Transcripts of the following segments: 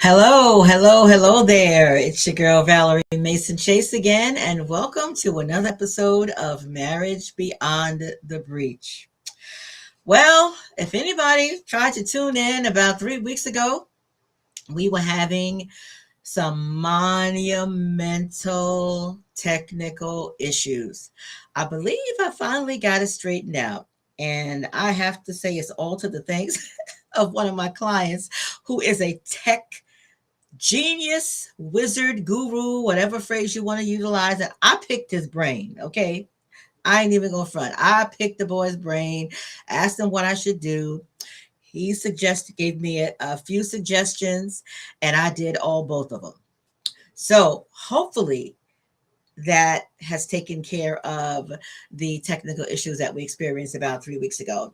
Hello there. It's your girl Valerie Mason Chase again, and welcome to another episode of Marriage Beyond the Breach. Well, if anybody tried to tune in about 3 weeks ago, we were having some monumental technical issues. I believe I finally got it straightened out, and I have to say it's all to the thanks of one of my clients who is a tech genius, wizard, guru, whatever phrase you want to utilize. And I picked his brain, okay? I ain't even gonna front. I picked the boy's brain, asked him what I should do. He gave me a few suggestions, and I did both of them. So hopefully that has taken care of the technical issues that we experienced about 3 weeks ago.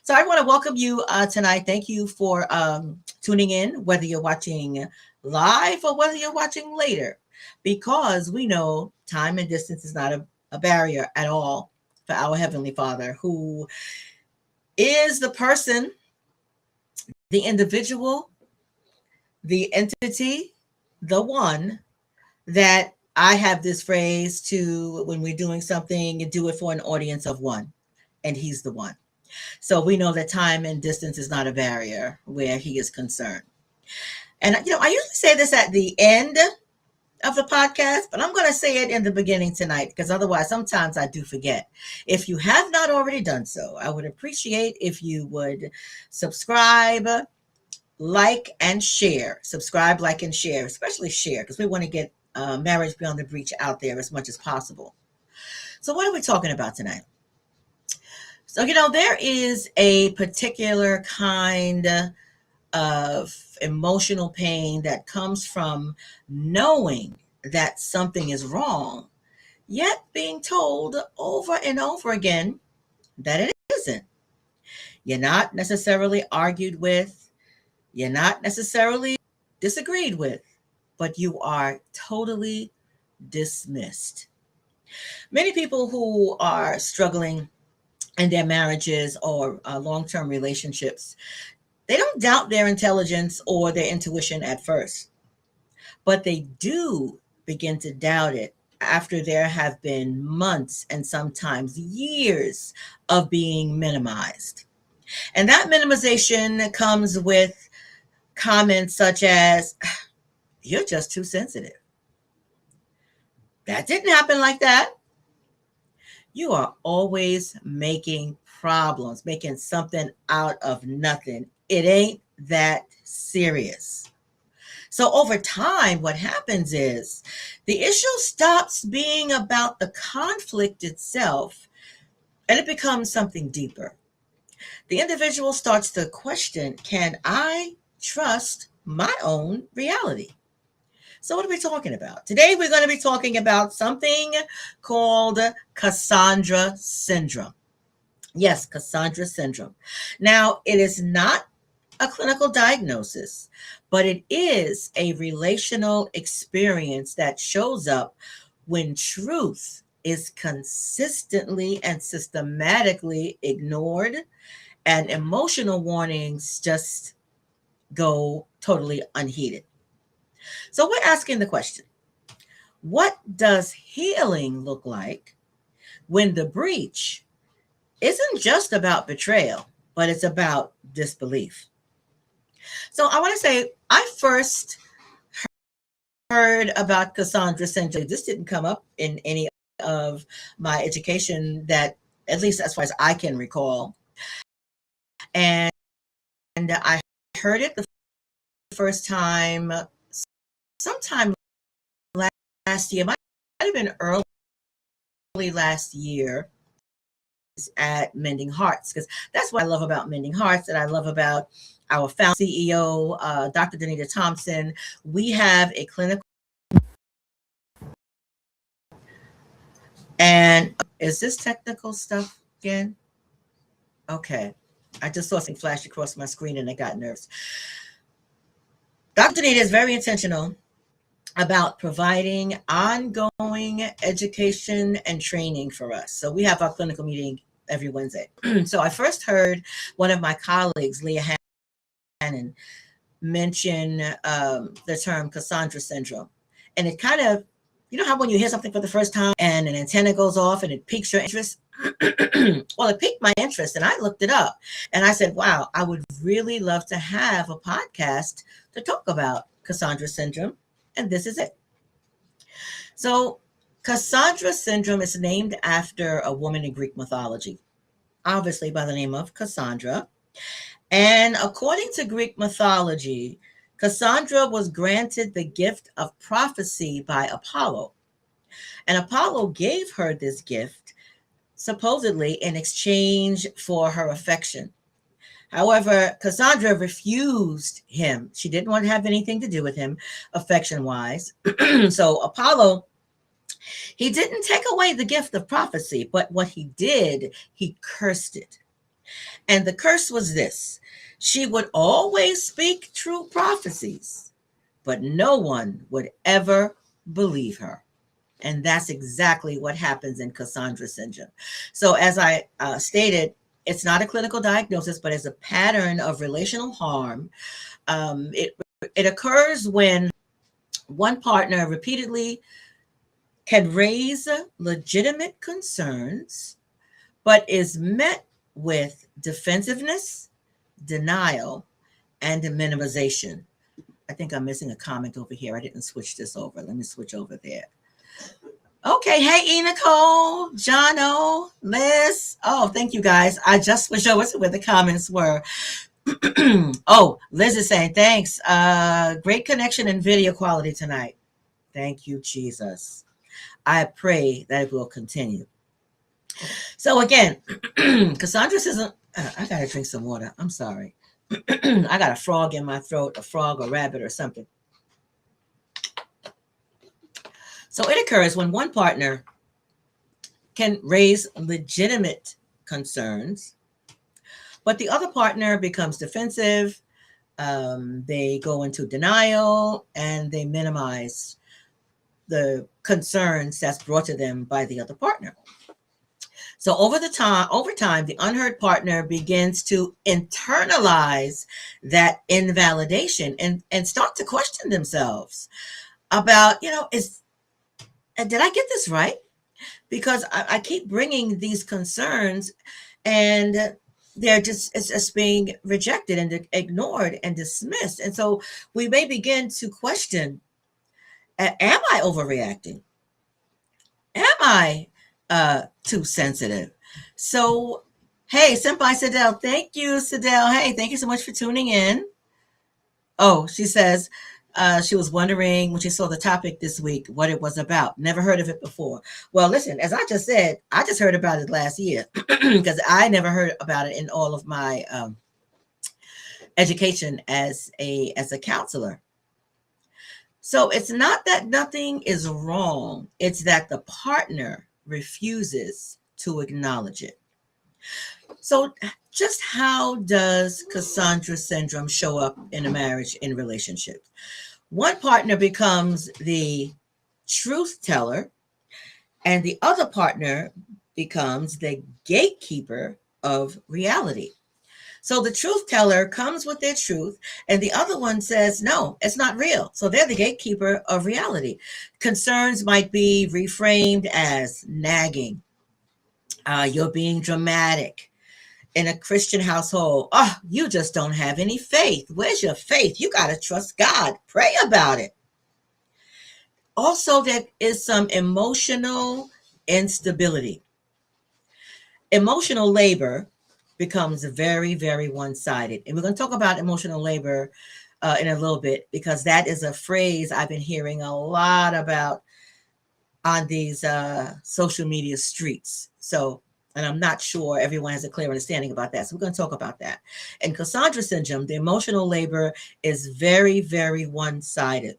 So I want to welcome you tonight. Thank you for tuning in, whether you're watching live or whether you're watching later, because we know time and distance is not a barrier at all for our Heavenly Father, who is the person, the individual, the entity, the one that I have this phrase to when we're doing something, do it for an audience of one, and He's the one. So we know that time and distance is not a barrier where He is concerned. And, I usually say this at the end of the podcast, but I'm going to say it in the beginning tonight because otherwise sometimes I do forget. If you have not already done so, I would appreciate if you would subscribe, like, and share. Subscribe, like, and share, especially share, because we want to get Marriage Beyond the Breach out there as much as possible. So what are we talking about tonight? So, there is a particular kind of emotional pain that comes from knowing that something is wrong, yet being told over and over again that it isn't. You're not necessarily argued with, you're not necessarily disagreed with, but you are totally dismissed. Many people who are struggling in their marriages or long-term relationships, they don't doubt their intelligence or their intuition at first, but they do begin to doubt it after there have been months and sometimes years of being minimized. And that minimization comes with comments such as, "You're just too sensitive. That didn't happen like that. You are always making problems, making something out of nothing. It ain't that serious." So over time, what happens is the issue stops being about the conflict itself and it becomes something deeper. The individual starts to question, can I trust my own reality? So what are we talking about? Today, we're going to be talking about something called Cassandra Syndrome. Yes, Cassandra Syndrome. Now, it is not a clinical diagnosis, but it is a relational experience that shows up when truth is consistently and systematically ignored and emotional warnings just go totally unheeded. So we're asking the question, what does healing look like when the breach isn't just about betrayal, but it's about disbelief? So I want to say I first heard about Cassandra Syndrome. This didn't come up in any of my education that, at least as far as I can recall. And I heard it the first time sometime last year. Might have been early last year at Mending Hearts, because that's what I love about Mending Hearts, and I love about our founder CEO, Dr. Danita Thompson. We have a clinical, and is this technical stuff again? Okay, I just saw something flash across my screen and I got nervous. Dr. Danita is very intentional about providing ongoing education and training for us. So we have our clinical meeting every Wednesday. So I first heard one of my colleagues, Leah Hannon, mention the term Cassandra Syndrome. And it kind of, you know how when you hear something for the first time and an antenna goes off and it piques your interest? Well, it piqued my interest and I looked it up and I said, wow, I would really love to have a podcast to talk about Cassandra Syndrome. And this is it. So, Cassandra Syndrome is named after a woman in Greek mythology, obviously by the name of Cassandra. And according to Greek mythology, Cassandra was granted the gift of prophecy by Apollo. And Apollo gave her this gift, supposedly in exchange for her affection. However, Cassandra refused him. She didn't want to have anything to do with him, affection wise. So Apollo, he didn't take away the gift of prophecy, but what he did, he cursed it. And the curse was this: she would always speak true prophecies, but no one would ever believe her. And that's exactly what happens in Cassandra syndrome. So, as I stated, it's not a clinical diagnosis, but it's a pattern of relational harm. It occurs when one partner repeatedly can raise legitimate concerns, but is met with defensiveness, denial, and minimization. I think I'm missing a comment over here. I didn't switch this over. Let me switch over there. Okay. Hey, E. Nicole, John O, Liz. Oh, thank you guys. I just switched over to where the comments were. Oh, Liz is saying, thanks. Great connection and video quality tonight. Thank you, Jesus. I pray that it will continue. So again, Cassandra says, I got to drink some water. I'm sorry. I got a frog in my throat, a frog, a rabbit, or something. So it occurs when one partner can raise legitimate concerns, but the other partner becomes defensive. They go into denial and they minimize the concerns that's brought to them by the other partner. So over time, the unheard partner begins to internalize that invalidation and start to question themselves about, did I get this right? Because I keep bringing these concerns and it's just being rejected and ignored and dismissed. And so we may begin to question, am I overreacting? Am I too sensitive? So, hey, Senpai Sidel, thank you, Sidel. Hey, thank you so much for tuning in. Oh, she says she was wondering when she saw the topic this week what it was about. Never heard of it before. Well, listen, as I just said, I just heard about it last year because I never heard about it in all of my education as a counselor. So it's not that nothing is wrong. It's that the partner refuses to acknowledge it. So just how does Cassandra syndrome show up in a marriage, in relationships? One partner becomes the truth teller and the other partner becomes the gatekeeper of reality. So the truth teller comes with their truth, and the other one says, no, it's not real. So they're the gatekeeper of reality. Concerns might be reframed as nagging. You're being dramatic. In a Christian household, oh, you just don't have any faith. Where's your faith? You got to trust God. Pray about it. Also, there is some emotional instability. Emotional labor becomes very, very one-sided. And we're going to talk about emotional labor in a little bit, because that is a phrase I've been hearing a lot about on these social media streets. So, and I'm not sure everyone has a clear understanding about that. So we're going to talk about that. In Cassandra syndrome, the emotional labor is very, very one-sided.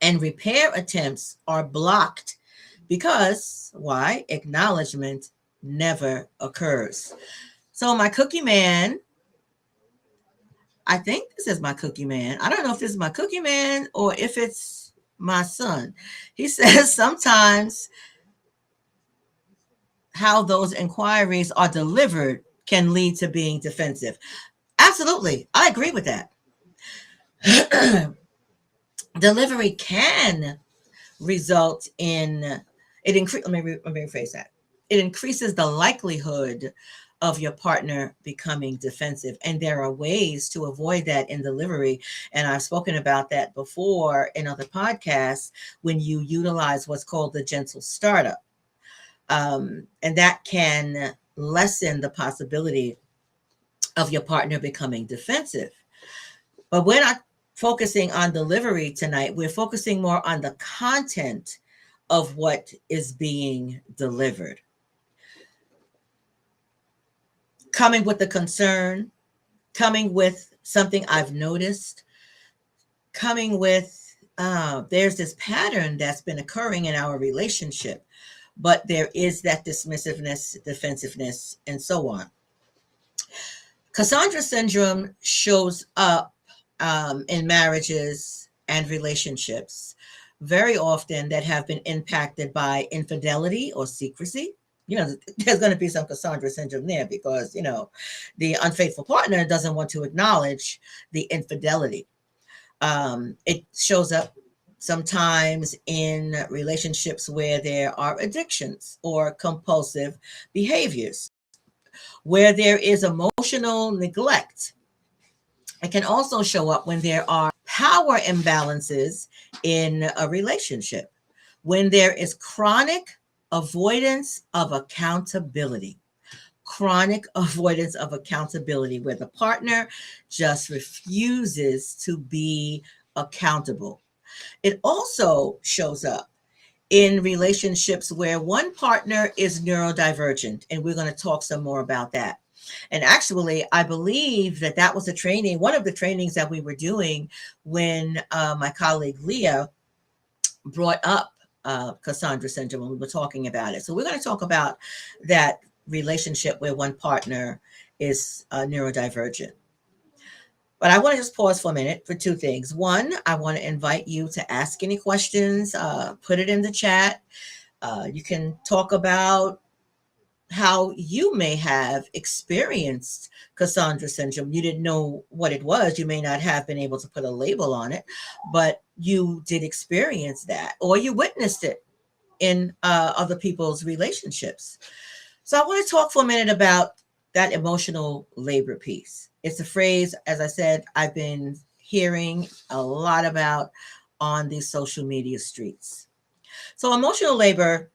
And repair attempts are blocked because, why? Acknowledgement never occurs. So my cookie man, I think this is my cookie man. I don't know if this is my cookie man or if it's my son. He says sometimes how those inquiries are delivered can lead to being defensive. Absolutely. I agree with that. Delivery can result in it increase. Let me rephrase that. It increases the likelihood of your partner becoming defensive, and there are ways to avoid that in delivery. And I've spoken about that before in other podcasts. When you utilize what's called the gentle startup, and that can lessen the possibility of your partner becoming defensive. But we're not focusing on delivery tonight. We're focusing more on the content of what is being delivered. Coming with a concern, coming with something I've noticed, coming with there's this pattern that's been occurring in our relationship, but there is that dismissiveness, defensiveness, and so on. Cassandra syndrome shows up in marriages and relationships very often that have been impacted by infidelity or secrecy. There's going to be some Cassandra syndrome there because, the unfaithful partner doesn't want to acknowledge the infidelity. It shows up sometimes in relationships where there are addictions or compulsive behaviors, where there is emotional neglect. It can also show up when there are power imbalances in a relationship, when there is chronic avoidance of accountability. Chronic avoidance of accountability, where the partner just refuses to be accountable. It also shows up in relationships where one partner is neurodivergent, and we're going to talk some more about that. And actually, I believe that was a training, one of the trainings that we were doing when my colleague Leah brought up Cassandra syndrome when we were talking about it. So we're going to talk about that relationship where one partner is neurodivergent. But I want to just pause for a minute for two things. One, I want to invite you to ask any questions, put it in the chat. You can talk about how you may have experienced Cassandra syndrome. You didn't know what it was. You may not have been able to put a label on it, but you did experience that, or you witnessed it in other people's relationships. So I want to talk for a minute about that emotional labor piece. It's a phrase, as I said, I've been hearing a lot about on these social media streets. So emotional labor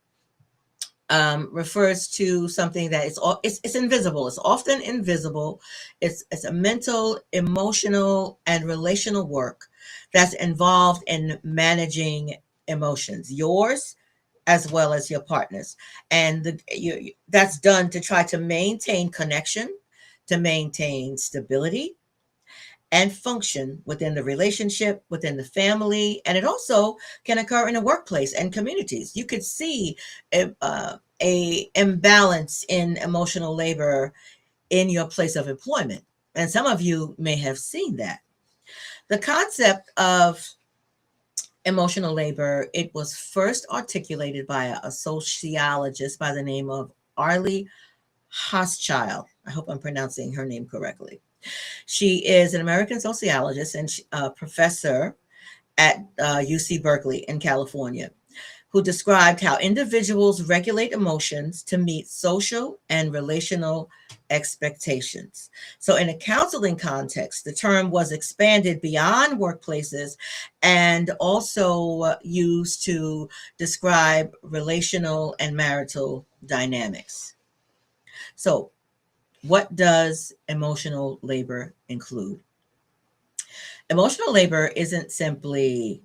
refers to something that it's invisible. It's often invisible. It's a mental, emotional, and relational work that's involved in managing emotions, yours as well as your partner's, and that's done to try to maintain connection, to maintain stability and function within the relationship, within the family, and it also can occur in the workplace and communities. You could see a imbalance in emotional labor in your place of employment, and some of you may have seen that. The concept of emotional labor, it was first articulated by a sociologist by the name of Arlie Hochschild. I hope I'm pronouncing her name correctly. She is an American sociologist and a professor at UC Berkeley in California, who described how individuals regulate emotions to meet social and relational expectations. So, in a counseling context, the term was expanded beyond workplaces and also used to describe relational and marital dynamics. So, what does emotional labor include? Emotional labor isn't simply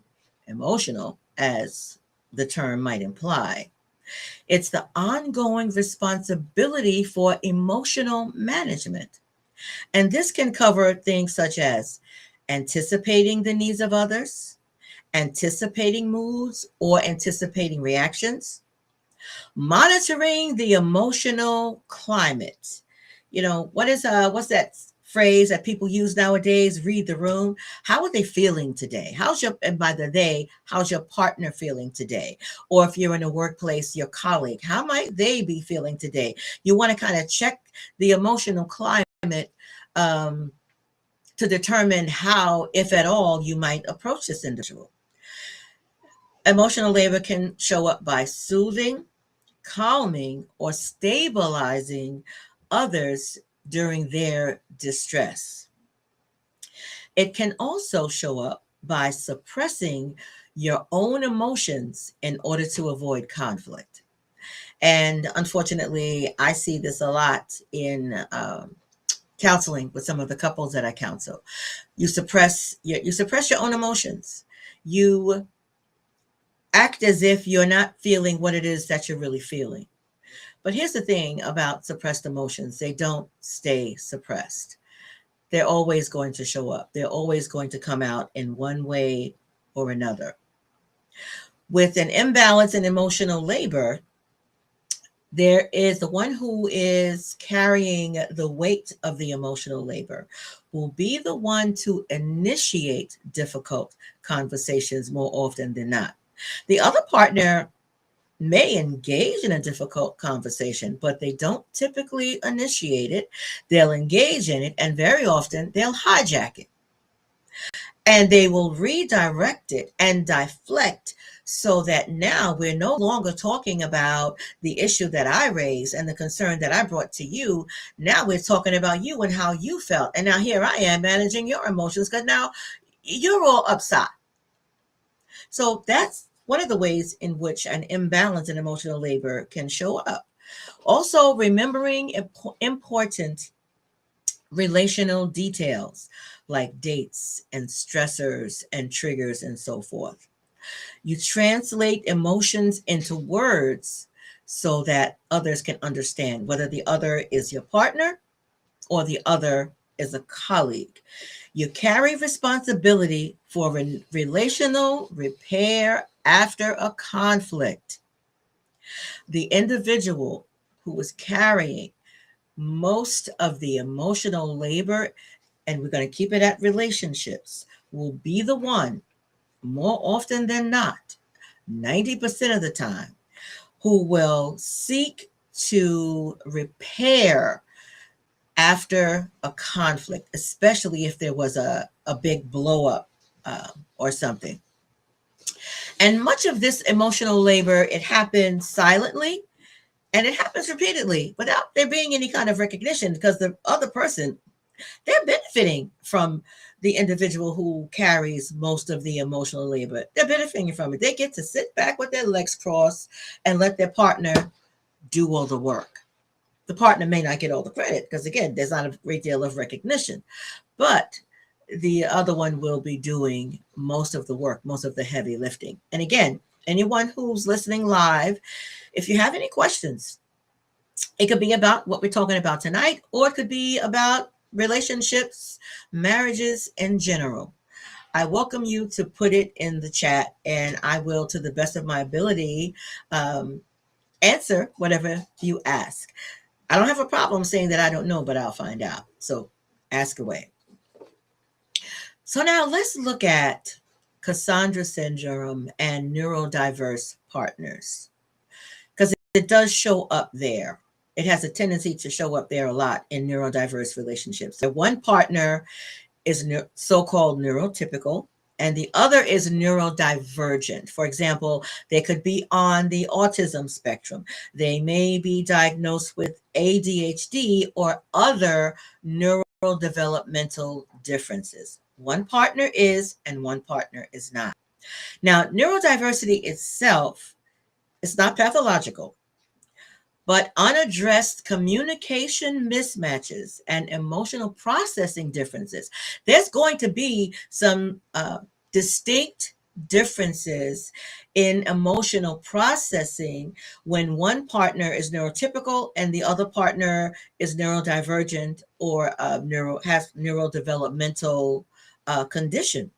emotional, as the term might imply. It's the ongoing responsibility for emotional management. And this can cover things such as anticipating the needs of others, anticipating moods or anticipating reactions, monitoring the emotional climate. What's that phrase that people use nowadays? Read the room. How are they feeling today? And by the they, how's your partner feeling today? Or if you're in a workplace, your colleague, how might they be feeling today? You want to kind of check the emotional climate to to determine how, if at all, you might approach this individual. Emotional labor can show up by soothing, calming, or stabilizing others during their distress. It can also show up by suppressing your own emotions in order to avoid conflict. And unfortunately, I see this a lot in counseling with some of the couples that I counsel. You suppress your own emotions. You act as if you're not feeling what it is that you're really feeling. But here's the thing about suppressed emotions, they don't stay suppressed. They're always going to show up, they're always going to come out in one way or another. With an imbalance in emotional labor, there is the one who is carrying the weight of the emotional labor will be the one to initiate difficult conversations more often than not. The other partner may engage in a difficult conversation, but they don't typically initiate it. They'll engage in it, and very often they'll hijack it. And they will redirect it and deflect so that now we're no longer talking about the issue that I raised and the concern that I brought to you. Now we're talking about you and how you felt. And now here I am managing your emotions because now you're all upset. So that's one of the ways in which an imbalance in emotional labor can show up. Also, remembering important relational details like dates and stressors and triggers and so forth. You translate emotions into words so that others can understand, whether the other is your partner or the other is a colleague. You carry responsibility for relational repair after a conflict. The individual who is carrying most of the emotional labor, and we're going to keep it at relationships, will be the one, more often than not, 90% of the time, who will seek to repair after a conflict, especially if there was a big blow up or something. And much of this emotional labor, it happens silently and it happens repeatedly without there being any kind of recognition because the other person, they're benefiting from the individual who carries most of the emotional labor. They're benefiting from it. They get to sit back with their legs crossed and let their partner do all the work. The partner may not get all the credit because, again, there's not a great deal of recognition, but the other one will be doing most of the work, most of the heavy lifting. And again, anyone who's listening live, if you have any questions, it could be about what we're talking about tonight, or it could be about relationships, marriages in general. I welcome you to put it in the chat, and I will, to the best of my ability, answer whatever you ask. I don't have a problem saying that I don't know, but I'll find out. So ask away. So now let's look at Cassandra Syndrome and neurodiverse partners, because it does show up there. It has a tendency to show up there a lot in neurodiverse relationships. So one partner is so-called neurotypical, and the other is neurodivergent. For example, they could be on the autism spectrum. They may be diagnosed with ADHD or other neurodevelopmental differences. One partner is, and one partner is not. Now, neurodiversity itself is not pathological, but unaddressed communication mismatches and emotional processing differences. There's going to be some distinct differences in emotional processing when one partner is neurotypical and the other partner is neurodivergent or has neurodevelopmental condition.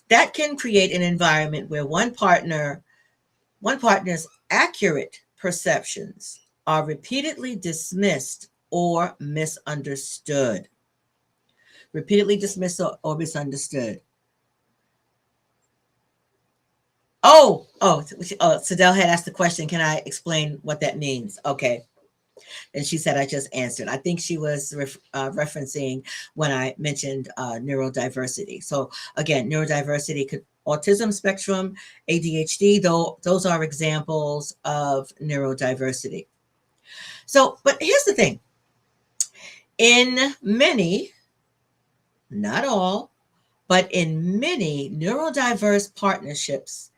That can create an environment where one partner's accurate perceptions are repeatedly dismissed or misunderstood. Repeatedly dismissed or misunderstood. Sadell had asked the question, can I explain what that means? Okay. And she said, I just answered. I think she was referencing when I mentioned neurodiversity. So again, neurodiversity could autism spectrum, ADHD, though those are examples of neurodiversity. So, but here's the thing. In many, not all, but in many neurodiverse partnerships,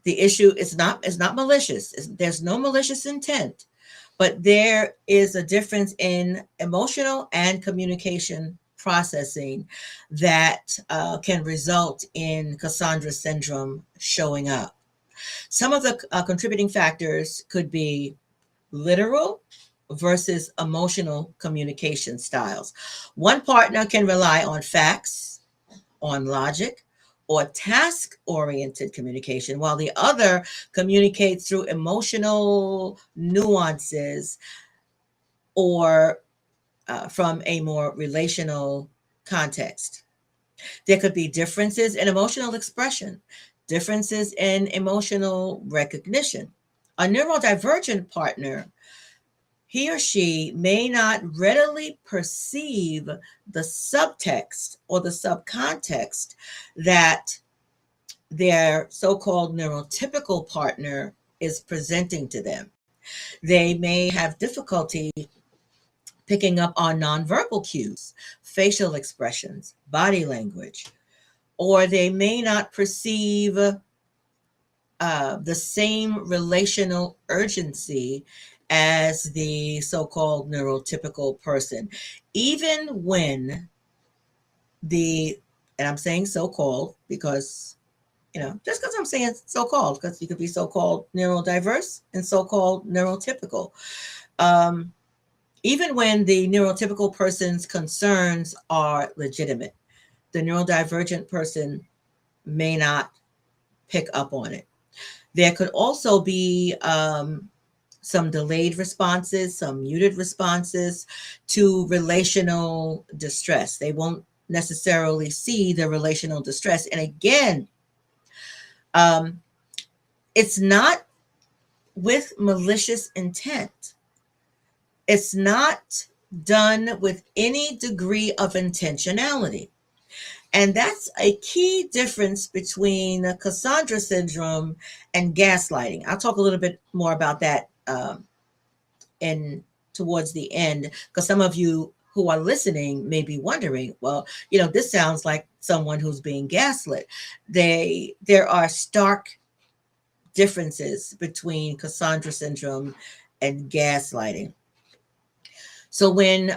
the issue is not malicious. There's no malicious intent, but there is a difference in emotional and communication processing that can result in Cassandra syndrome showing up. Some of the contributing factors could be literal versus emotional communication styles. One partner can rely on facts, on logic, or task oriented communication, while the other communicates through emotional nuances or from a more relational context. There could be differences in emotional expression, differences in emotional recognition. A neurodivergent partner, he or she may not readily perceive the subtext or the subcontext that their so called neurotypical partner is presenting to them. They may have difficulty picking up on nonverbal cues, facial expressions, body language, or they may not perceive the same relational urgency as the so called neurotypical person, even when the, and I'm saying so called because, just because I'm saying so called, because you could be so called neurodiverse and so called neurotypical. Um, Even when the neurotypical person's concerns are legitimate, the neurodivergent person may not pick up on it. There could also be some delayed responses, some muted responses to relational distress. They won't necessarily see the relational distress. And again, um, it's not with malicious intent. It's not done with any degree of intentionality. And that's a key difference between Cassandra syndrome and gaslighting. I'll talk a little bit more about that in towards the end, because some of you who are listening may be wondering, well, this sounds like someone who's being gaslit. There are stark differences between Cassandra syndrome and gaslighting. So when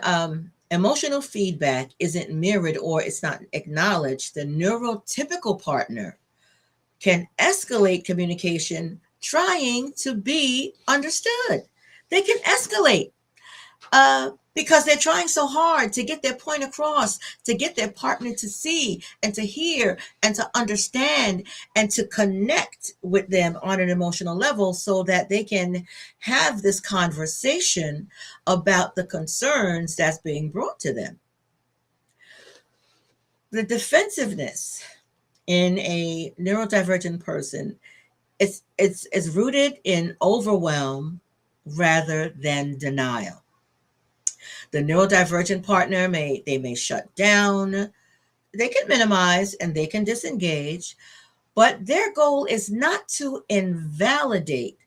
emotional feedback isn't mirrored or it's not acknowledged, the neurotypical partner can escalate communication trying to be understood. They can escalate because they're trying so hard to get their point across, to get their partner to see and to hear and to understand and to connect with them on an emotional level so that they can have this conversation about the concerns that's being brought to them. The defensiveness in a neurodivergent person, it's rooted in overwhelm rather than denial. The neurodivergent partner may shut down, they can minimize, and they can disengage, but their goal is not to invalidate,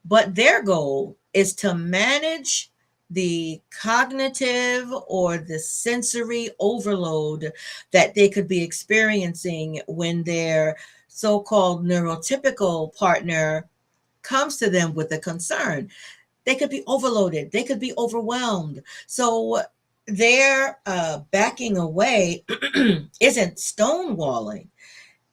but their goal is to manage the cognitive or the sensory overload that they could be experiencing when their so-called neurotypical partner comes to them with a concern. They could be overloaded, they could be overwhelmed. So their backing away isn't stonewalling,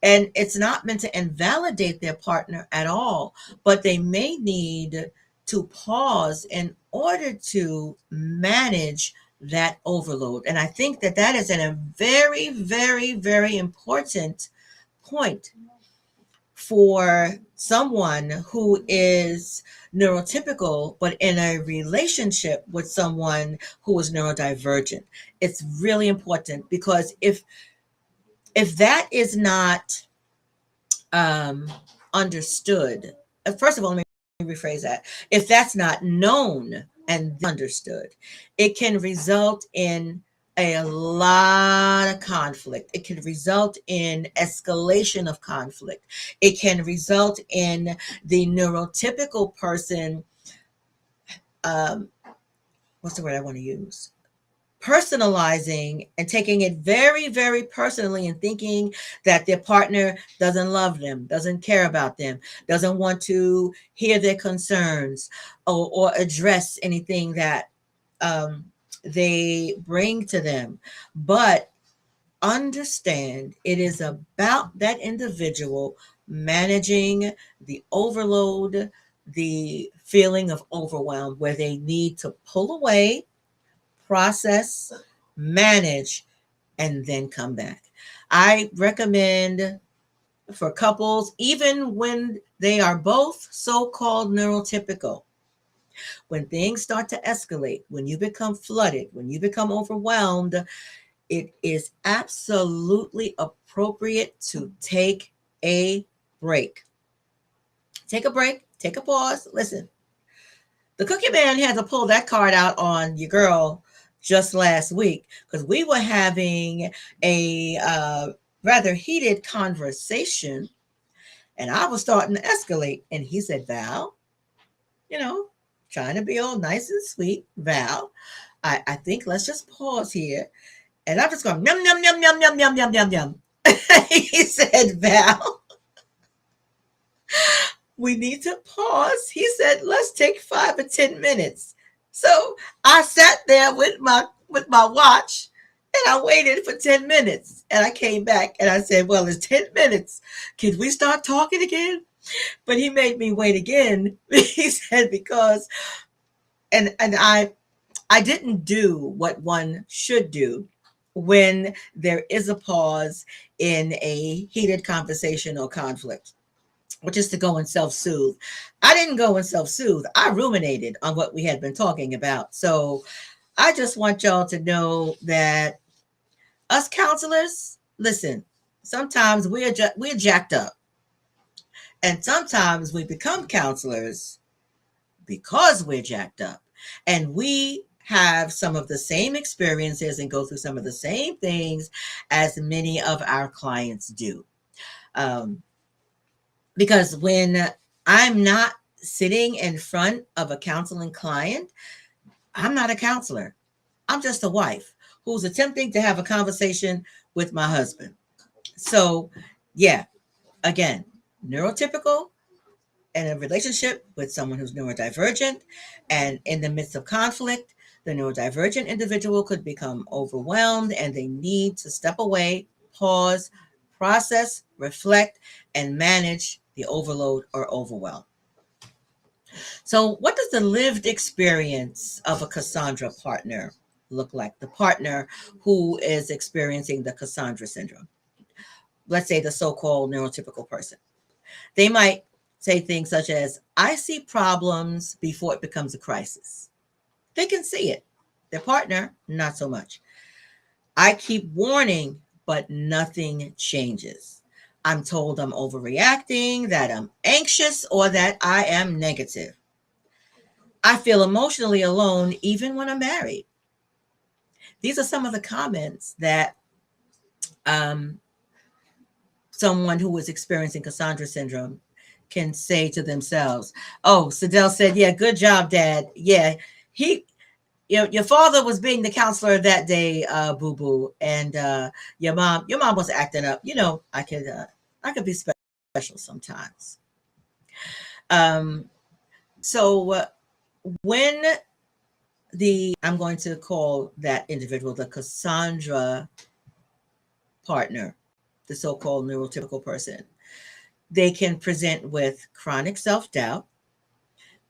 and it's not meant to invalidate their partner at all, but they may need to pause in order to manage that overload. And I think that is a very, very, very important point for someone who is neurotypical but in a relationship with someone who is neurodivergent. It's really important, because if that is not understood, first of all, let me rephrase that. If that's not known and understood, it can result in a lot of conflict. It can result in escalation of conflict. It can result in the neurotypical person, um, what's the word I want to use? Personalizing and taking it very, very personally and thinking that their partner doesn't love them, doesn't care about them, doesn't want to hear their concerns or address anything that they bring to them. But understand it is about that individual managing the overload, the feeling of overwhelm, where they need to pull away, process, manage, and then come back. I recommend for couples, even when they are both so called neurotypical, when things start to escalate, when you become flooded, when you become overwhelmed, it is absolutely appropriate to take a break. Take a break, take a pause. Listen, the cookie man had to pull that card out on your girl just last week because we were having a rather heated conversation and I was starting to escalate. And he said, Val, you know, trying to be all nice and sweet, Val, I think let's just pause here. And I'm just going, yum, yum, yum, yum, yum, yum, yum, yum, yum. He said, Val, we need to pause. He said, let's take 5 or 10 minutes. So I sat there with my watch and I waited for 10 minutes. And I came back and I said, well, it's 10 minutes. Can we start talking again? But he made me wait again. He said, because and I didn't do what one should do when there is a pause in a heated conversation or conflict, which is to go and self-soothe. I didn't go and self-soothe. I ruminated on what we had been talking about. So I just want y'all to know that us counselors, listen, sometimes we're jacked up. And sometimes we become counselors because we're jacked up. And we have some of the same experiences and go through some of the same things as many of our clients do. Because when I'm not sitting in front of a counseling client, I'm not a counselor. I'm just a wife who's attempting to have a conversation with my husband. So, yeah, again, neurotypical and a relationship with someone who's neurodivergent, and in the midst of conflict, the neurodivergent individual could become overwhelmed and they need to step away, pause, process, reflect, and manage the overload or overwhelm. So, what does the lived experience of a Cassandra partner look like? The partner who is experiencing the Cassandra syndrome, let's say the so called neurotypical person. They might say things such as, I see problems before it becomes a crisis. They can see it. Their partner, not so much. I keep warning, but nothing changes. I'm told I'm overreacting, that I'm anxious, or that I am negative. I feel emotionally alone even when I'm married. These are some of the comments that um, someone who is experiencing Cassandra syndrome can say to themselves. Oh, Sadell said, yeah, good job, Dad. Yeah, your father was being the counselor that day, boo boo, and your mom was acting up. I could be special sometimes. So when I'm going to call that individual the Cassandra partner, the so-called neurotypical person, they can present with chronic self-doubt.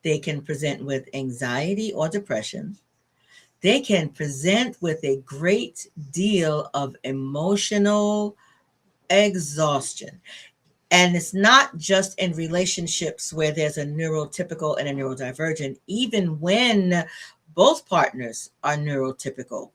They can present with anxiety or depression. They can present with a great deal of emotional exhaustion. And it's not just in relationships where there's a neurotypical and a neurodivergent, even when both partners are neurotypical.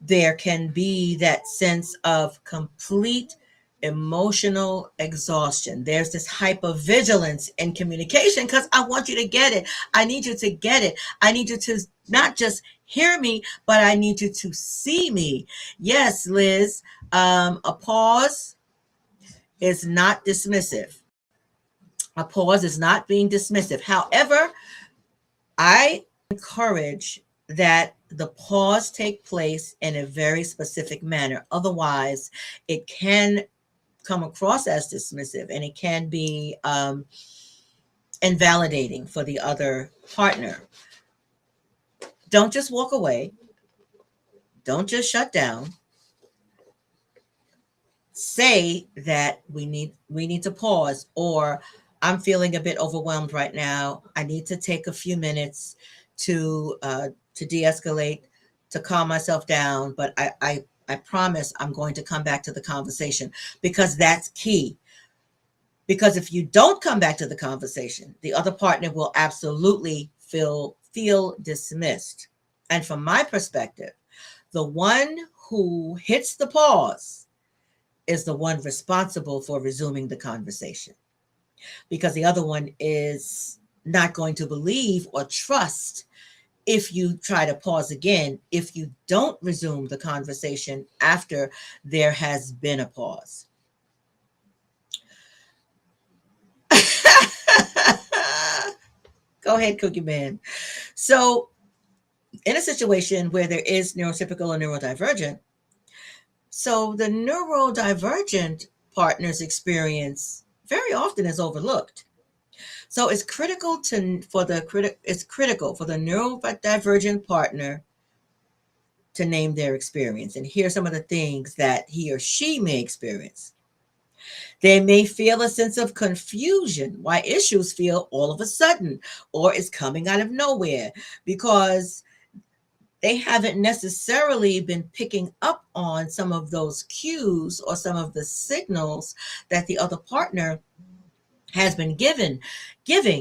There can be that sense of complete emotional exhaustion. There's this hypervigilance in communication because I want you to get it. I need you to get it. I need you to not just hear me, but I need you to see me. Yes, Liz, a pause is not dismissive. A pause is not being dismissive. However, I encourage that the pause take place in a very specific manner. Otherwise, it can come across as dismissive and it can be invalidating for the other partner. Don't just walk away. Don't just shut down. Say that we need to pause, or I'm feeling a bit overwhelmed right now. I need to take a few minutes to de-escalate, to calm myself down. But I promise I'm going to come back to the conversation, because that's key. Because if you don't come back to the conversation, the other partner will absolutely feel dismissed. And from my perspective, the one who hits the pause is the one responsible for resuming the conversation, because the other one is not going to believe or trust if you try to pause again, if you don't resume the conversation after there has been a pause. Go ahead, Cookie Man. So, in a situation where there is neurotypical or neurodivergent, so the neurodivergent partner's experience very often is overlooked. So it's critical for the neurodivergent partner to name their experience and hear some of the things that he or she may experience. They may feel a sense of confusion why issues feel all of a sudden or is coming out of nowhere, because they haven't necessarily been picking up on some of those cues or some of the signals that the other partner has been giving.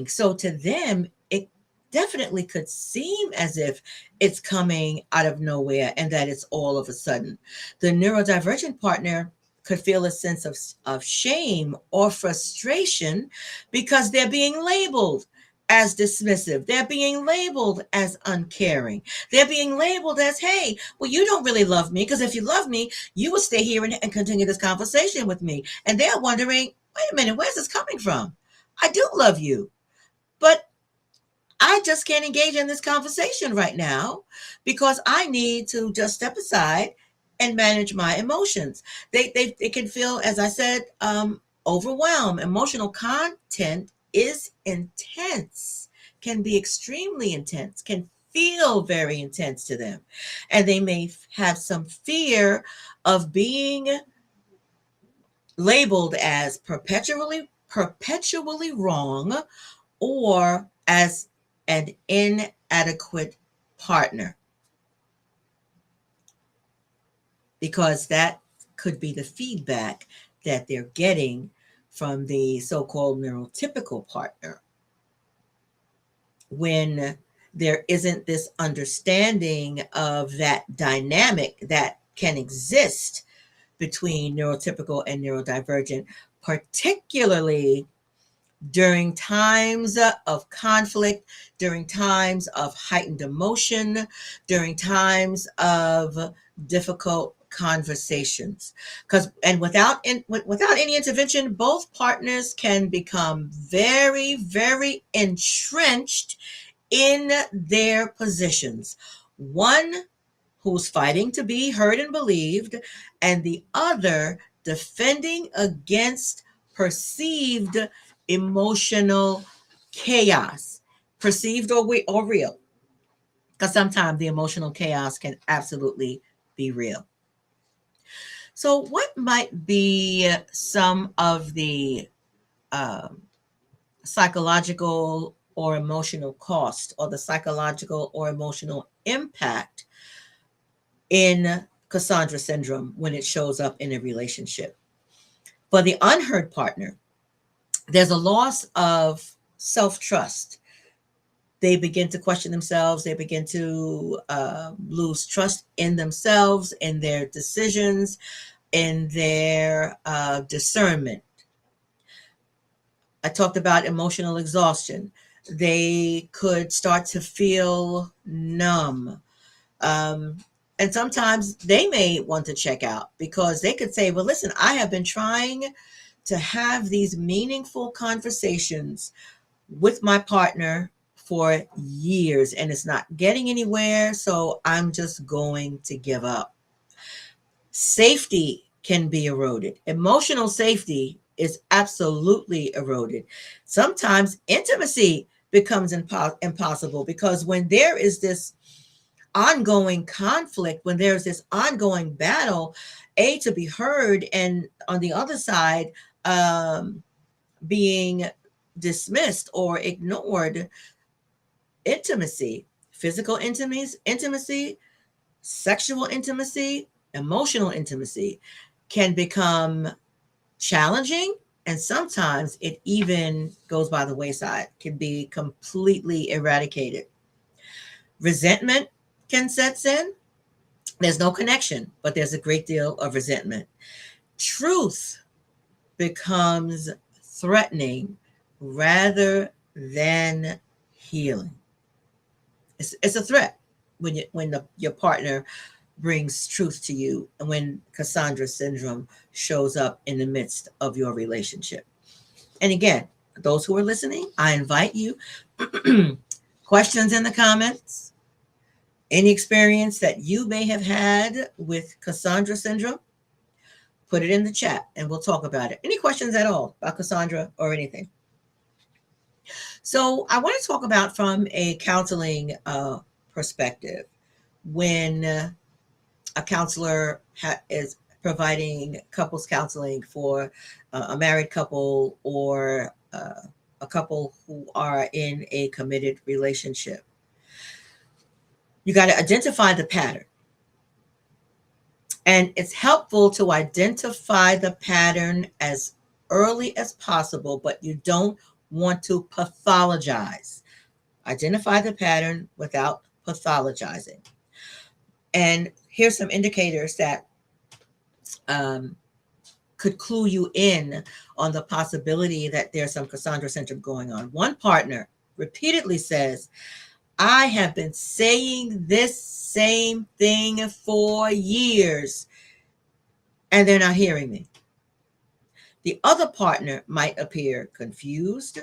So to them, it definitely could seem as if it's coming out of nowhere and that it's all of a sudden. The neurodivergent partner could feel a sense of shame or frustration because they're being labeled as dismissive. They're being labeled as uncaring. They're being labeled as, hey, well, you don't really love me, because if you love me, you would stay here and continue this conversation with me. And they're wondering, wait a minute, where's this coming from? I do love you, but I just can't engage in this conversation right now because I need to just step aside and manage my emotions. They can feel, as I said, overwhelmed. Emotional content is intense, can be extremely intense, can feel very intense to them. And they may have some fear of being labeled as perpetually wrong, or as an inadequate partner, because that could be the feedback that they're getting from the so-called neurotypical partner, when there isn't this understanding of that dynamic that can exist between neurotypical and neurodivergent, particularly during times of conflict, during times of heightened emotion, during times of difficult conversations. And without any intervention, both partners can become very, very entrenched in their positions. One who's fighting to be heard and believed, and the other defending against perceived emotional chaos, perceived or real, because sometimes the emotional chaos can absolutely be real. So, what might be some of the psychological or emotional cost, or the psychological or emotional impact in Cassandra syndrome when it shows up in a relationship? For the unheard partner, there's a loss of self-trust. They begin to question themselves. They begin to lose trust in themselves, in their decisions. in their discernment. I talked about emotional exhaustion. They could start to feel numb. Um, and sometimes they may want to check out because they could say, well, listen, I have been trying to have these meaningful conversations with my partner for years and it's not getting anywhere. So I'm just going to give up. Safety can be eroded. Emotional safety is absolutely eroded. Sometimes intimacy becomes impossible because when there is this ongoing conflict, when there's this ongoing battle, to be heard, and on the other side, being dismissed or ignored, intimacy, physical intimacy, sexual intimacy, emotional intimacy can become challenging, and sometimes it even goes by the wayside, can be completely eradicated. Resentment can set in. There's no connection, but there's a great deal of resentment. Truth becomes threatening rather than healing. It's a threat when your partner brings truth to you and when Cassandra syndrome shows up in the midst of your relationship. And again, those who are listening, I invite you questions in the comments, any experience that you may have had with Cassandra syndrome, put it in the chat and we'll talk about it. Any questions at all about Cassandra or anything? So I want to talk about from a counseling perspective when a counselor is providing couples counseling for a married couple or a couple who are in a committed relationship. You got to identify the pattern. And it's helpful to identify the pattern as early as possible, but you don't want to pathologize. Identify the pattern without pathologizing. And here's some indicators that could clue you in on the possibility that there's some Cassandra syndrome going on. One partner repeatedly says, I have been saying this same thing for years, and they're not hearing me. The other partner might appear confused,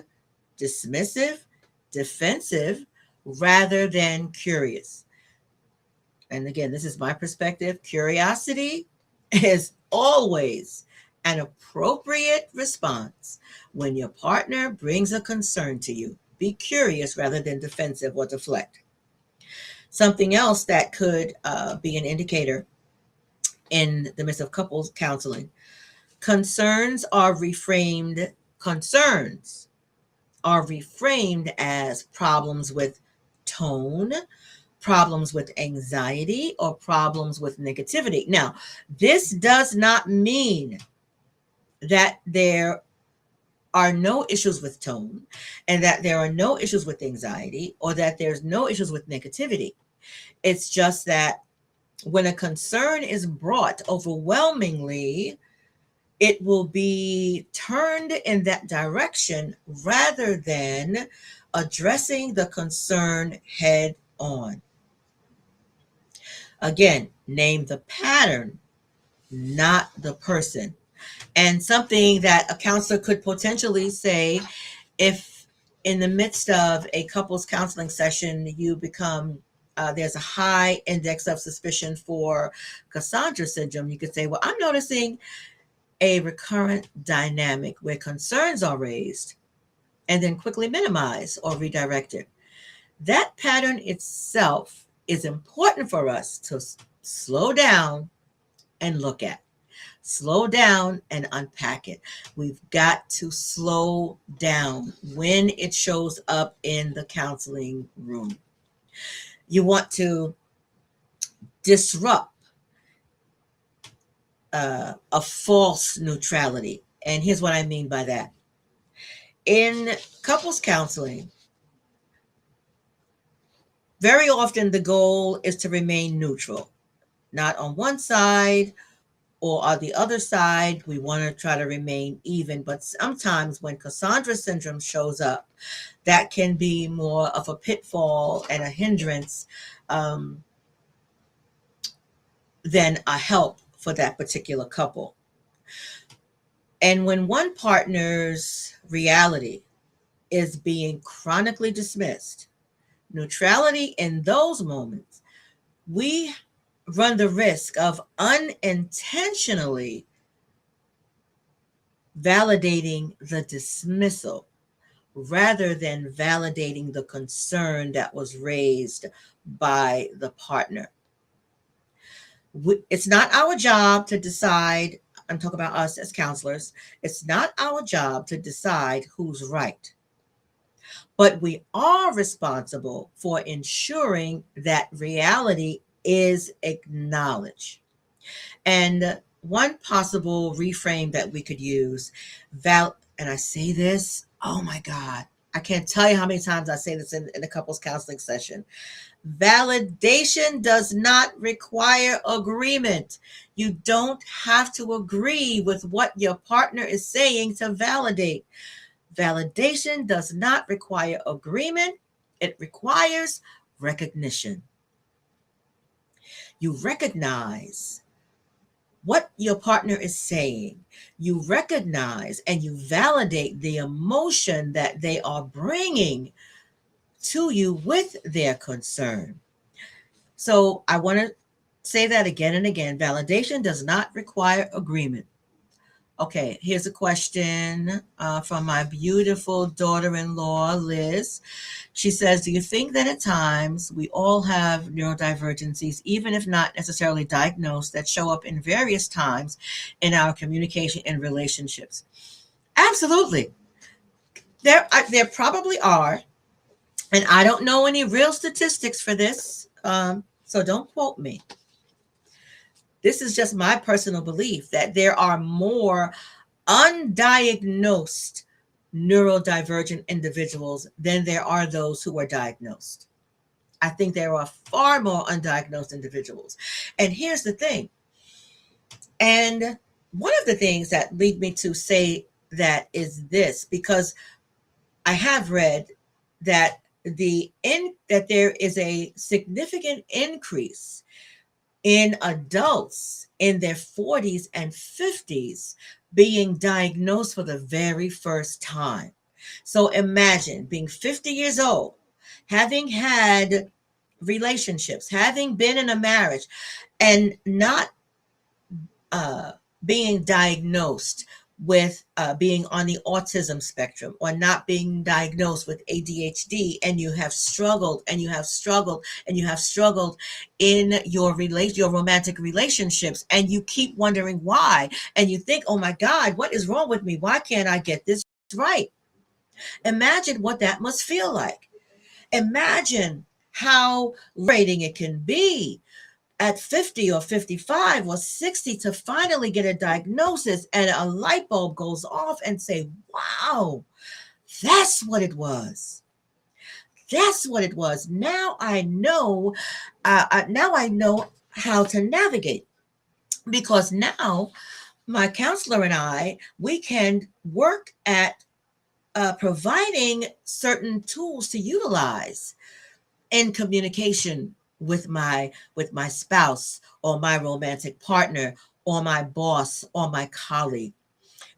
dismissive, defensive, rather than curious. And again, this is my perspective. Curiosity is always an appropriate response when your partner brings a concern to you. Be curious rather than defensive or deflect. Something else that could be an indicator in the midst of couples counseling. Concerns are reframed as problems with tone, problems with anxiety, or problems with negativity. Now, this does not mean that there are no issues with tone and that there are no issues with anxiety or that there's no issues with negativity. It's just that when a concern is brought overwhelmingly, it will be turned in that direction rather than addressing the concern head on. Again, name the pattern, not the person. And something that a counselor could potentially say, if in the midst of a couples counseling session, you become, there's a high index of suspicion for Cassandra syndrome, you could say, well, I'm noticing a recurrent dynamic where concerns are raised and then quickly minimized or redirected. That pattern itself is important for us to slow down and look at. Slow down and unpack it. We've got to slow down when it shows up in the counseling room. You want to disrupt a false neutrality. And here's what I mean by that. In couples counseling, very often the goal is to remain neutral, not on one side or on the other side, we want to try to remain even. But sometimes when Cassandra syndrome shows up, that can be more of a pitfall and a hindrance um, than a help for that particular couple. And when one partner's reality is being chronically dismissed, neutrality in those moments, we run the risk of unintentionally validating the dismissal rather than validating the concern that was raised by the partner. It's not our job to decide, I'm talking about us as counselors, it's not our job to decide who's right, but we are responsible for ensuring that reality is acknowledged. And one possible reframe that we could use, and I say this, oh my God, I can't tell you how many times I say this in a couples counseling session. Validation does not require agreement. You don't have to agree with what your partner is saying to validate. Validation does not require agreement, it requires recognition. You recognize what your partner is saying. You recognize and you validate the emotion that they are bringing to you with their concern. So I want to say that again and again. Validation does not require agreement. Okay, here's a question from my beautiful daughter-in-law, Liz. She says, do you think that at times we all have neurodivergencies, even if not necessarily diagnosed, that show up in various times in our communication and relationships? Absolutely. There probably are. And I don't know any real statistics for this, so don't quote me. This is just my personal belief that there are more undiagnosed neurodivergent individuals than there are those who are diagnosed. I think there are far more undiagnosed individuals. And here's the thing. And one of the things that lead me to say that is this, because I have read that that there is a significant increase in adults in their 40s and 50s being diagnosed for the very first time. So imagine being 50 years old, having had relationships, having been in a marriage, and not being diagnosed with being on the autism spectrum, or not being diagnosed with ADHD, and you have struggled and you have struggled and you have struggled in your romantic relationships, and you keep wondering why, and you think, oh my God, what is wrong with me? Why can't I get this right? Imagine what that must feel like. Imagine how liberating it can be at 50 or 55 or 60 to finally get a diagnosis and a light bulb goes off and say, wow, that's what it was. That's what it was. Now I know. Now I know how to navigate, because now my counselor and we can work at providing certain tools to utilize in communication with my spouse or my romantic partner or my boss or my colleague.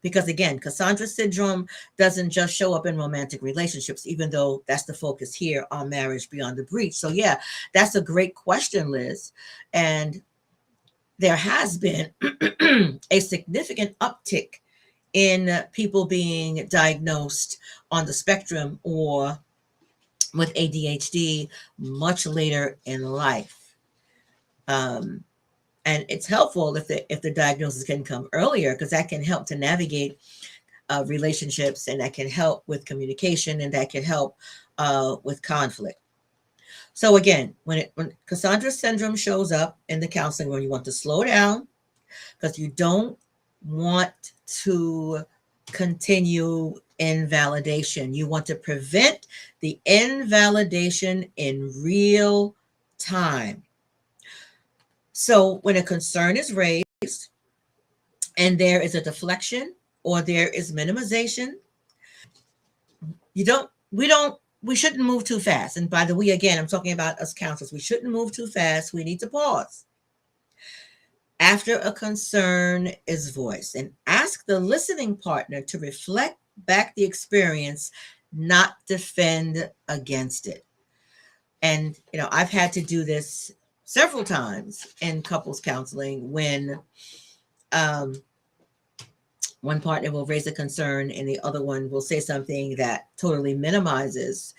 Because again, Cassandra syndrome doesn't just show up in romantic relationships, even though that's the focus here on Marriage Beyond the Breach. So yeah, that's a great question, Liz. And there has been a significant uptick in people being diagnosed on the spectrum or with ADHD much later in life. And it's helpful if the diagnosis can come earlier, because that can help to navigate relationships, and that can help with communication, and that can help with conflict. So again, when Cassandra syndrome shows up in the counseling room, you want to slow down, because you don't want to continue invalidation. You want to prevent the invalidation in real time. So when a concern is raised, and there is a deflection or there is minimization, you don't, we shouldn't move too fast. And by the way, again, I'm talking about us counselors. We shouldn't move too fast. We need to pause after a concern is voiced and ask the listening partner to reflect back the experience, not defend against it. And, I've had to do this several times in couples counseling when um, one partner will raise a concern and the other one will say something that totally minimizes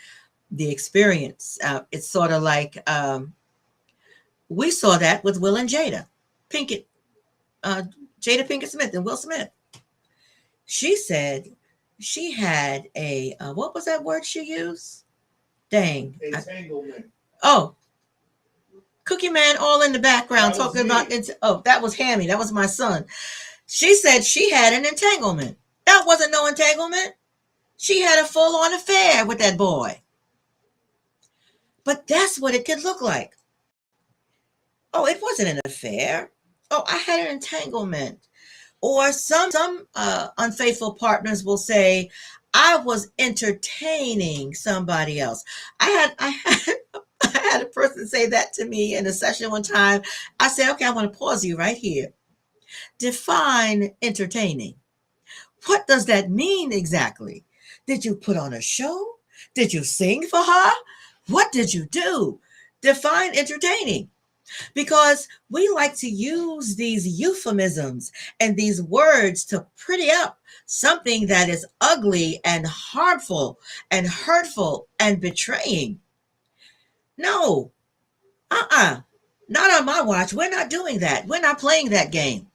the experience. It's sort of like we saw that with Will and Jada Pinkett, uh, Jada Pinkett Smith and Will Smith. She said she had a what was that word she used? Dang. Entanglement. Oh, Cookie Man all in the background talking about that was Hammy. That was my son. She said she had an entanglement. That wasn't no entanglement. She had a full-on affair with that boy. But that's what it could look like. Oh, it wasn't an affair. Oh, I had an entanglement. Or some unfaithful partners will say, I was entertaining somebody else. I had a person say that to me in a session one time. I said, okay, I want to pause you right here. Define entertaining. What does that mean exactly? Did you put on a show? Did you sing for her? What did you do? Define entertaining. Because we like to use these euphemisms and these words to pretty up something that is ugly and harmful and hurtful and betraying. No, not on my watch. We're not doing that. We're not playing that game.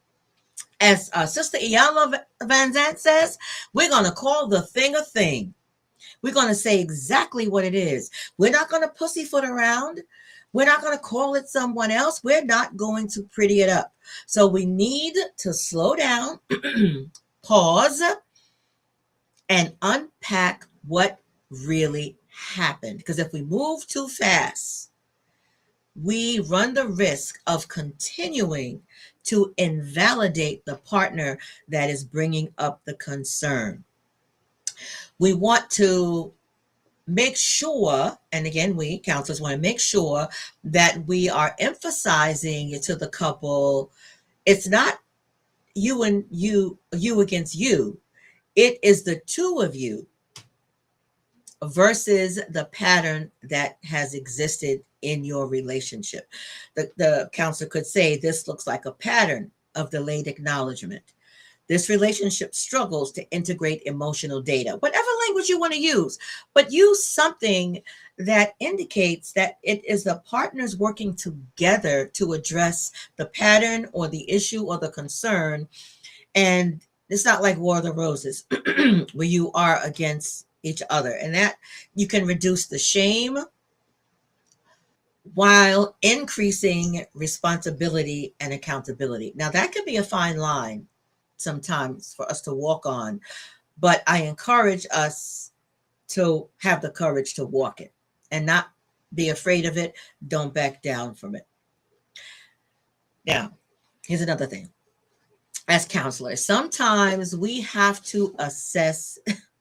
As Sister Iyanla Van Zant says, we're going to call the thing a thing. We're going to say exactly what it is. We're not going to pussyfoot around. We're not going to call it someone else. We're not going to pretty it up. So we need to slow down, pause, and unpack what really happened. Because if we move too fast, we run the risk of continuing to invalidate the partner that is bringing up the concern. We want to make sure, and again, we counselors want to make sure that we are emphasizing to the couple, it's not you and you against you. It is the two of you versus the pattern that has existed in your relationship. The counselor could say, this looks like a pattern of delayed acknowledgement. This relationship struggles to integrate emotional data, whatever language you want to use, but use something that indicates that it is the partners working together to address the pattern or the issue or the concern. And it's not like War of the Roses where you are against each other, and that you can reduce the shame while increasing responsibility and accountability. Now that could be a fine line sometimes for us to walk on, but I encourage us to have the courage to walk it and not be afraid of it. Don't back down from it. Now, here's another thing. As counselors, sometimes we have to assess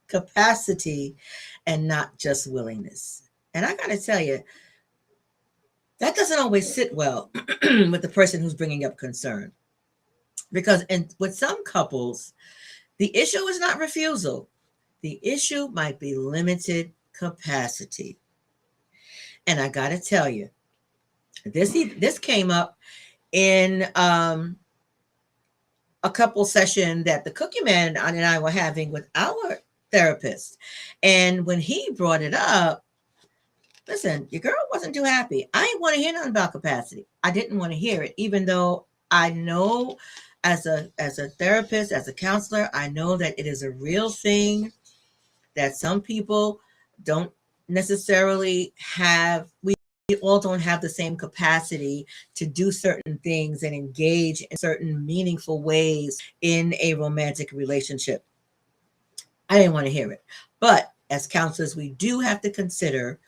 capacity and not just willingness. And I got to tell you, that doesn't always sit well with the person who's bringing up concern. Because with some couples, the issue is not refusal. The issue might be limited capacity. And I got to tell you, this came up in a couple session that the Cookie Man and I were having with our therapist. And when he brought it up, listen, your girl wasn't too happy. I didn't want to hear nothing about capacity. I didn't want to hear it, even though I know as a therapist, as a counselor, I know that it is a real thing that some people don't necessarily have. We all don't have the same capacity to do certain things and engage in certain meaningful ways in a romantic relationship. I didn't want to hear it. But as counselors, we do have to consider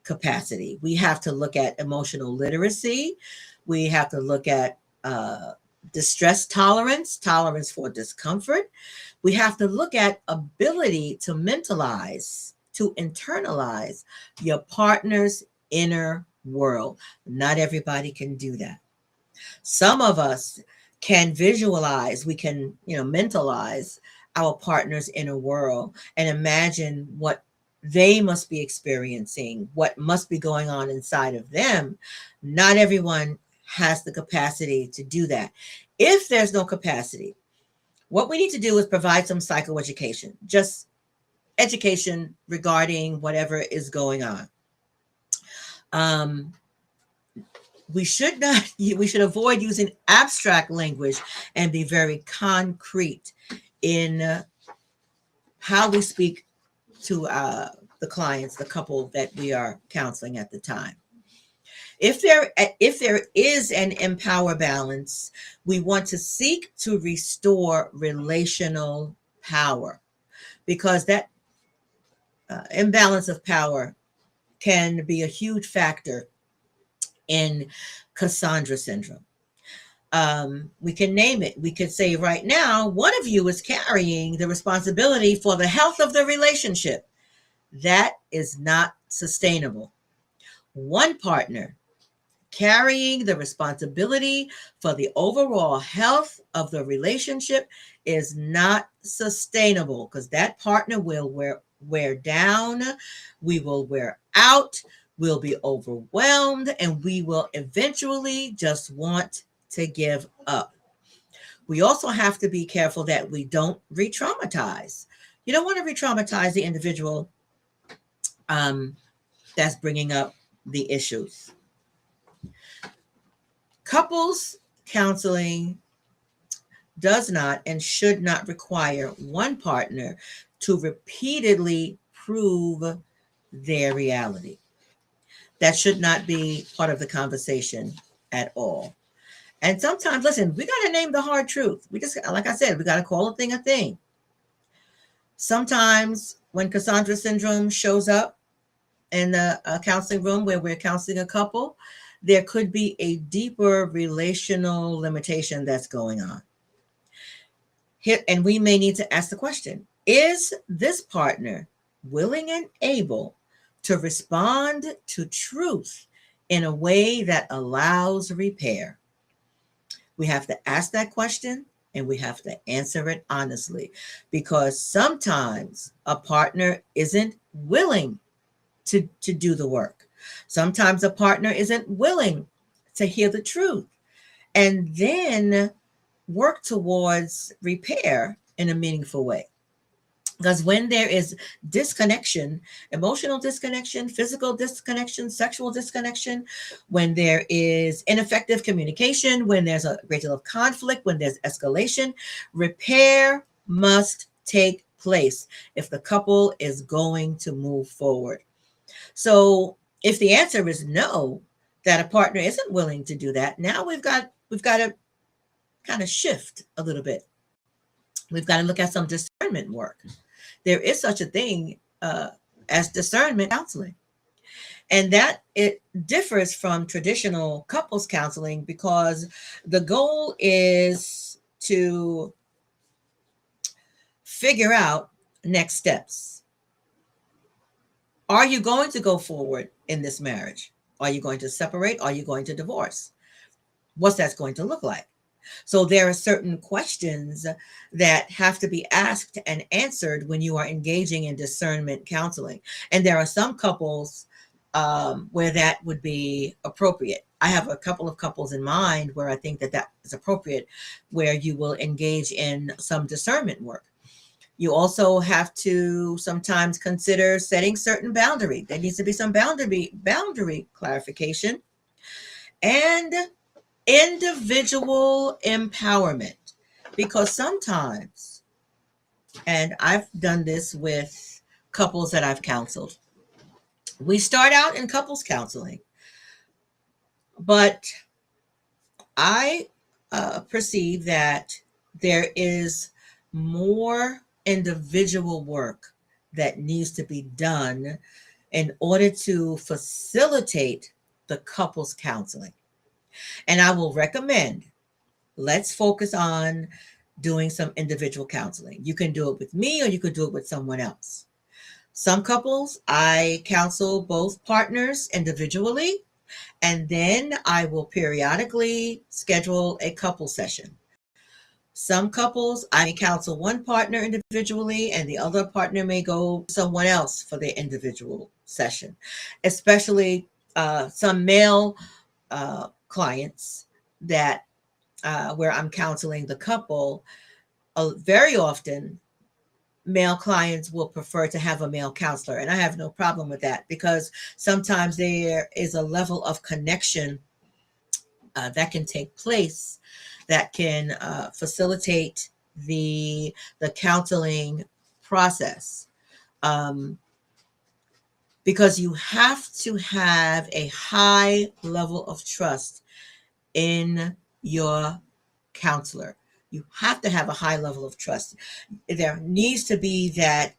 capacity. We have to look at emotional literacy. We have to look at Distress tolerance, tolerance for discomfort. We have to look at ability to mentalize, to internalize your partner's inner world. Not everybody can do that. Some of us can visualize, we can, mentalize our partner's inner world and imagine what they must be experiencing, what must be going on inside of them. Not everyone has the capacity to do that. If there's no capacity, what we need to do is provide some psychoeducation, just education regarding whatever is going on. Um, we should not, we should avoid using abstract language and be very concrete in how we speak to the clients, the couple that we are counseling at the time. If there is an empower balance, we want to seek to restore relational power, because that imbalance of power can be a huge factor in Cassandra syndrome. We can name it. We could say right now, one of you is carrying the responsibility for the health of the relationship. That is not sustainable. One partner carrying the responsibility for the overall health of the relationship is not sustainable, because that partner will wear down, we will wear out, we'll be overwhelmed, and we will eventually just want to give up. We also have to be careful that we don't re-traumatize. You don't want to re-traumatize the individual that's bringing up the issues. Couples counseling does not and should not require one partner to repeatedly prove their reality. That should not be part of the conversation at all. And sometimes, listen, we got to name the hard truth. We just, like I said, we got to call a thing. Sometimes when Cassandra syndrome shows up in the counseling room where we're counseling a couple, there could be a deeper relational limitation that's going on. And we may need to ask the question, is this partner willing and able to respond to truth in a way that allows repair? We have to ask that question, and we have to answer it honestly, because sometimes a partner isn't willing to do the work. Sometimes a partner isn't willing to hear the truth and then work towards repair in a meaningful way. Because when there is disconnection, emotional disconnection, physical disconnection, sexual disconnection, when there is ineffective communication, when there's a great deal of conflict, when there's escalation, repair must take place if the couple is going to move forward. So if the answer is no, that a partner isn't willing to do that, now we've got to kind of shift a little bit. We've got to look at some discernment work. There is such a thing as discernment counseling. And that it differs from traditional couples counseling because the goal is to figure out next steps. Are you going to go forward in this marriage? Are you going to separate? Are you going to divorce? What's that going to look like? So there are certain questions that have to be asked and answered when you are engaging in discernment counseling. And there are some couples where that would be appropriate. I have a couple of couples in mind where I think that is appropriate, where you will engage in some discernment work. You also have to sometimes consider setting certain boundary. There needs to be some boundary clarification and individual empowerment, because sometimes, and I've done this with couples that I've counseled, we start out in couples counseling, but I perceive that there is more individual work that needs to be done in order to facilitate the couples counseling. And I will recommend Let's focus on doing some individual counseling. You can do it with me or you could do it with someone else. Some couples, I counsel both partners individually, and then I will periodically schedule a couple session. Some couples, I may counsel one partner individually, and the other partner may go someone else for their individual session, especially some male clients that where I'm counseling the couple. Very often, male clients will prefer to have a male counselor, and I have no problem with that because sometimes there is a level of connection that can take place that can facilitate the counseling process, um, because you have to have a high level of trust in your counselor. You have to have a high level of trust. There needs to be that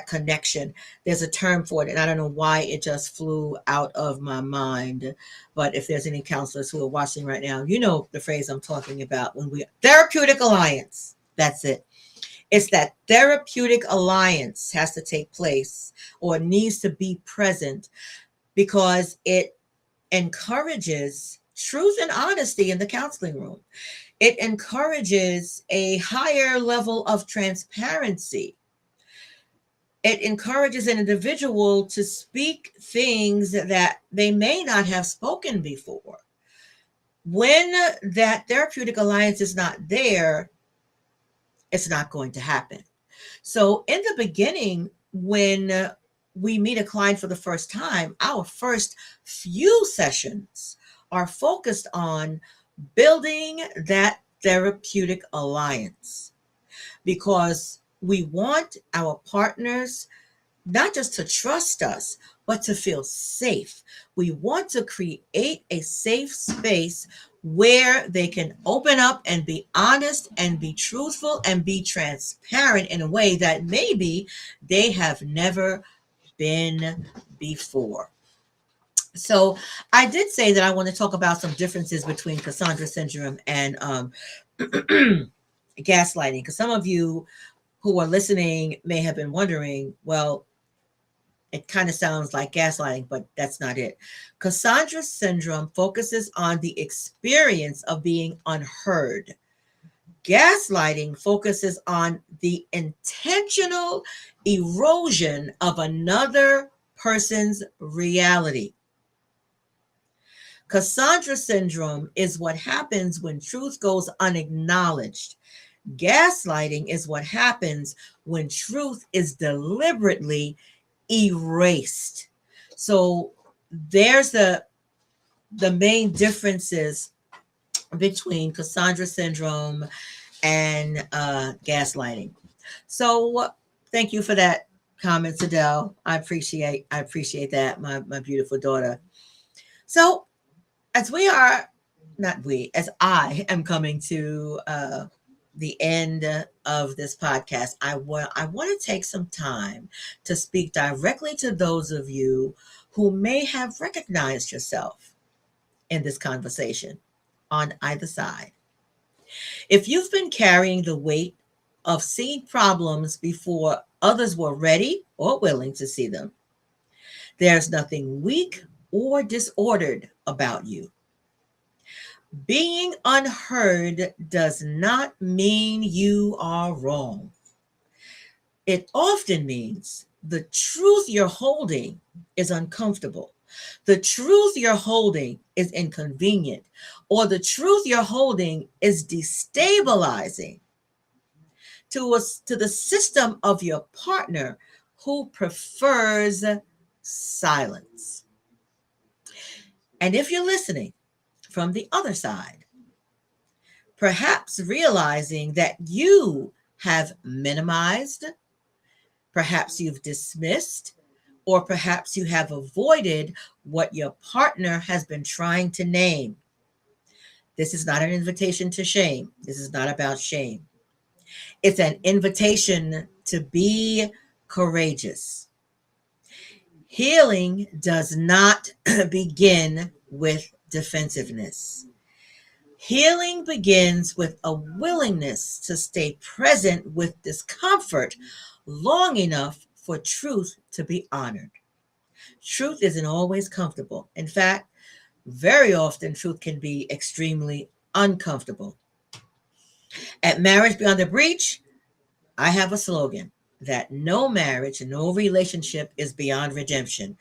connection. There's a term for it, and I don't know why it just flew out of my mind. But if there's any counselors who are watching right now, you know the phrase I'm talking about when we therapeutic alliance. That's it. It's that therapeutic alliance has to take place or needs to be present because it encourages truth and honesty in the counseling room. It encourages a higher level of transparency. It encourages an individual to speak things that they may not have spoken before. When that therapeutic alliance is not there, it's not going to happen. So, in the beginning, when we meet a client for the first time, our first few sessions are focused on building that therapeutic alliance because we want our partners not just to trust us, but to feel safe. We want to create a safe space where they can open up and be honest and be truthful and be transparent in a way that maybe they have never been before. So I did say that I want to talk about some differences between Cassandra syndrome and gaslighting, because some of you who are listening may have been wondering, well, it kind of sounds like gaslighting, but that's not it. Cassandra syndrome focuses on the experience of being unheard. Gaslighting focuses on the intentional erosion of another person's reality. Cassandra syndrome is what happens when truth goes unacknowledged. Gaslighting is what happens when truth is deliberately erased. So there's the main differences between Cassandra syndrome and gaslighting. So thank you for that comment, Adele. I appreciate that, my beautiful daughter. So as we are, not we, as I am coming to the end of this podcast, I want to take some time to speak directly to those of you who may have recognized yourself in this conversation on either side. If you've been carrying the weight of seeing problems before others were ready or willing to see them, there's nothing weak or disordered about you. Being unheard does not mean you are wrong. It often means the truth you're holding is uncomfortable. The truth you're holding is inconvenient, or the truth you're holding is destabilizing to the system of your partner who prefers silence. And if you're listening from the other side, perhaps realizing that you have minimized, perhaps you've dismissed, or perhaps you have avoided what your partner has been trying to name. This is not an invitation to shame. This is not about shame. It's an invitation to be courageous. Healing does not begin with defensiveness. Healing begins with a willingness to stay present with discomfort long enough for truth to be honored. Truth isn't always comfortable. In fact, very often truth can be extremely uncomfortable. At Marriage Beyond the Breach, I have a slogan that no marriage, no relationship is beyond redemption.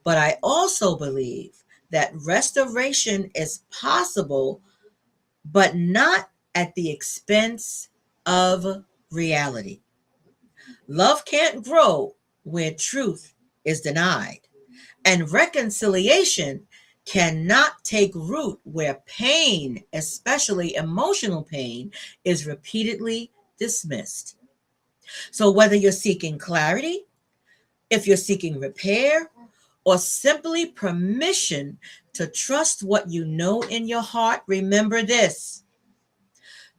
But I also believe that restoration is possible, but not at the expense of reality. Love can't grow where truth is denied, and reconciliation cannot take root where pain, especially emotional pain, is repeatedly dismissed. So, whether you're seeking clarity, if you're seeking repair, or simply permission to trust what you know in your heart, remember this: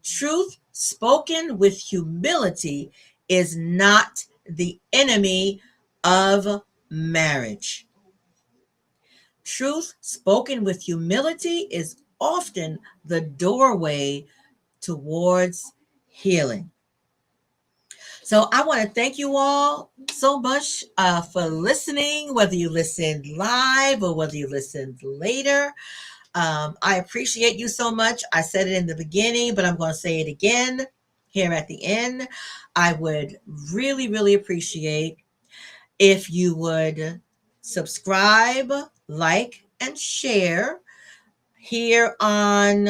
truth spoken with humility is not the enemy of marriage. Truth spoken with humility is often the doorway towards healing. So I want to thank you all so much for listening, whether you listened live or whether you listened later. I appreciate you so much. I said it in the beginning, but I'm going to say it again here at the end. I would really, really appreciate if you would subscribe, like, and share here on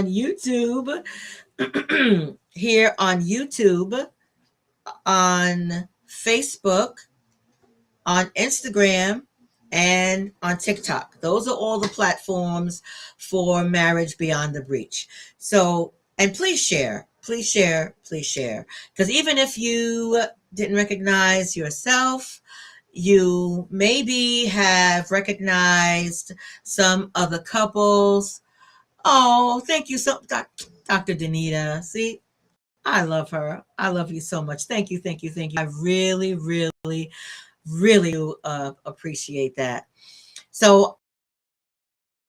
YouTube, here on YouTube, on Facebook, on Instagram, and on TikTok. Those are all the platforms for Marriage Beyond the Breach. So, and please share, please share, please share. Because even if you didn't recognize yourself, you maybe have recognized some other couples. Oh, thank you so much, Dr. Danita. See, I love her. I love you so much. Thank you, thank you, thank you. I really, really, really appreciate that. So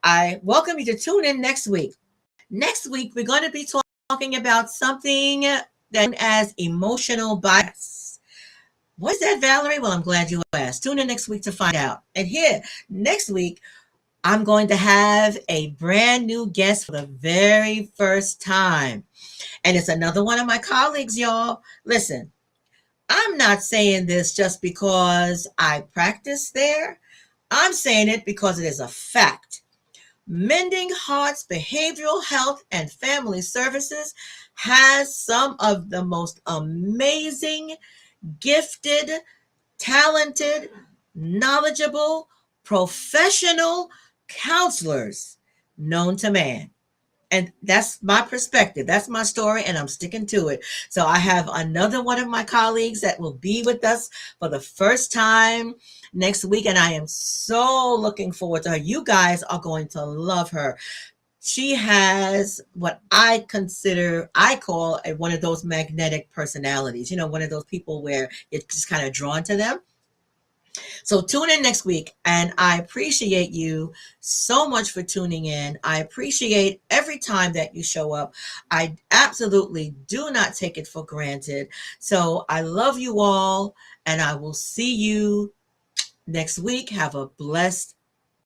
I welcome you to tune in next week. Next week, we're going to be talking about something that as emotional bias. What is that, Valerie? Well, I'm glad you asked. Tune in next week to find out. And here, next week, I'm going to have a brand new guest for the very first time. And it's another one of my colleagues, y'all. Listen, I'm not saying this just because I practice there. I'm saying it because it is a fact. Mending Hearts Behavioral Health and Family Services has some of the most amazing, gifted, talented, knowledgeable, professional counselors known to man. And that's my perspective. That's my story, and I'm sticking to it. So I have another one of my colleagues that will be with us for the first time next week, and I am so looking forward to her. You guys are going to love her. She has what I call one of those magnetic personalities. You know, one of those people where it's just kind of drawn to them. So tune in next week, and I appreciate you so much for tuning in. I appreciate every time that you show up. I absolutely do not take it for granted. So I love you all, and I will see you next week. Have a blessed